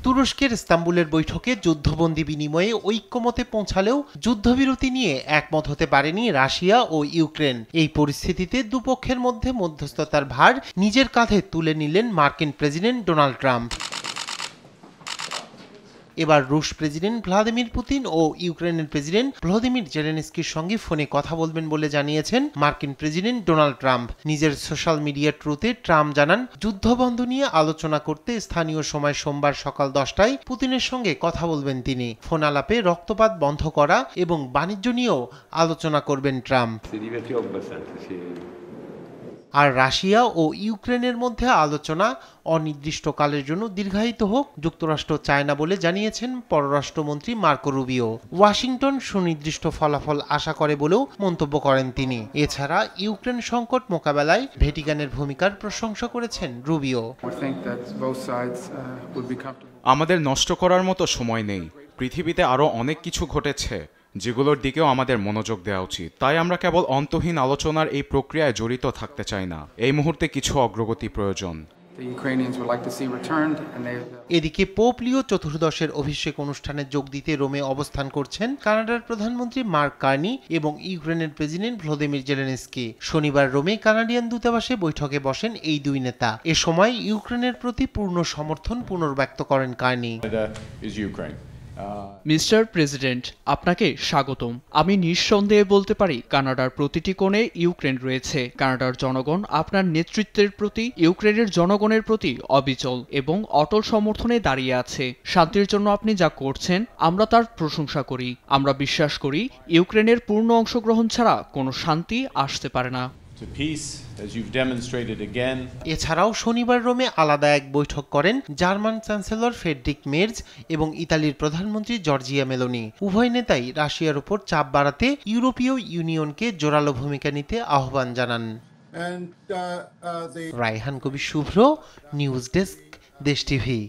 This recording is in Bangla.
তুরস্কের ইস্তাম্বুলের বৈঠকে যুদ্ধবন্দী বিনিময়ে ঐক্যমতে পৌঁছালেও যুদ্ধবিরতি নিয়ে একমত হতে পারেনি রাশিয়া ও ইউক্রেন। এই পরিস্থিতিতে দুপক্ষের মধ্যে মধ্যস্থতার ভার নিজের কাঁধে তুলে নিলেন মার্কিন প্রেসিডেন্ট ডোনাল্ড ট্রাম্প। এবার রুশ প্রেসিডেন্ট ভ্লাদিমির পুতিন ও ইউক্রেনের প্রেসিডেন্ট ভলোদিমির জেলেনস্কির সঙ্গে ফোনে কথা বলবেন বলে জানিয়েছেন মার্কিন প্রেসিডেন্ট ডোনাল্ড ট্রাম্প। নিজের সোশ্যাল মিডিয়া ট্রুথে ট্রাম্প জানান, যুদ্ধবন্ধ নিয়ে আলোচনা করতে স্থানীয় সময় সোমবার সকাল 10টায় পুতিনের সঙ্গে কথা বলবেন তিনি। ফোন আলাপে রক্তপাত বন্ধ করা এবং বাণিজ্য নিয়েও আলোচনা করবেন ট্রাম্প। আর রাশিয়া ও ইউক্রেনের মধ্যে আলোচনা অনির্দিষ্টকালের জন্য দীর্ঘায়িত হোক যুক্তরাষ্ট্র চায় না বলে জানিয়েছেন পররাষ্ট্রমন্ত্রী মার্কো রুবিও। ওয়াশিংটন সুনির্দিষ্ট ফলাফল আশা করে বলেও মন্তব্য করেন তিনি। এছাড়া ইউক্রেন সংকট মোকাবেলায় ভ্যাটিকানের ভূমিকার প্রশংসা করেছেন রুবিও। আমাদের নষ্ট করার মতো সময় নেই। পৃথিবীতে আরও অনেক কিছু ঘটেছে যেগুলোর দিকেও আমাদের মনোযোগ দেওয়া উচিত। তাই আমরা কেবল অন্তহীন আলোচনার এই প্রক্রিয়ায় জড়িত থাকতে চাই না। এই মুহূর্তে কিছু অগ্রগতি প্রয়োজন। এদিকে পোপ লিও চতুর্দশের অভিষেক অনুষ্ঠানে যোগ দিতে রোমে অবস্থান করছেন কানাডার প্রধানমন্ত্রী মার্ক কার্নি এবং ইউক্রেনের প্রেসিডেন্ট ভলোদিমির জেলেনস্কি। শনিবার রোমে কানাডিয়ান দূতাবাসে বৈঠকে বসেন এই দুই নেতা। এ সময় ইউক্রেনের প্রতি পূর্ণ সমর্থন পুনর্ব্যক্ত করেন কার্নি। মিস্টার প্রেসিডেন্ট, আপনাকে স্বাগতম। আমি নিঃসন্দেহে বলতে পারি কানাডার প্রতিটি কোণে ইউক্রেন রয়েছে। কানাডার জনগণ আপনার নেতৃত্বের প্রতি, ইউক্রেনের জনগণের প্রতি অবিচল এবং অটল সমর্থনে দাঁড়িয়ে আছে। শান্তির জন্য আপনি যা করছেন আমরা তার প্রশংসা করি। আমরা বিশ্বাস করি ইউক্রেনের পূর্ণ অংশগ্রহণ ছাড়া কোনো শান্তি আসতে পারে না। এছাড়াও শনিবার রোমে আলাদা এক বৈঠক করেন জার্মান চ্যান্সেলর ফ্রেডরিক মের্জ এবং ইতালির প্রধানমন্ত্রী জর্জিয়া মেলোনি। উভয় নেতাই রাশিয়ার উপর চাপ বাড়াতে ইউরোপীয় ইউনিয়নকে জোরালো ভূমিকা নিতে আহ্বান জানান। রায়হান কবির শুভ্র, নিউজ ডেস্ক, দেশ টিভি।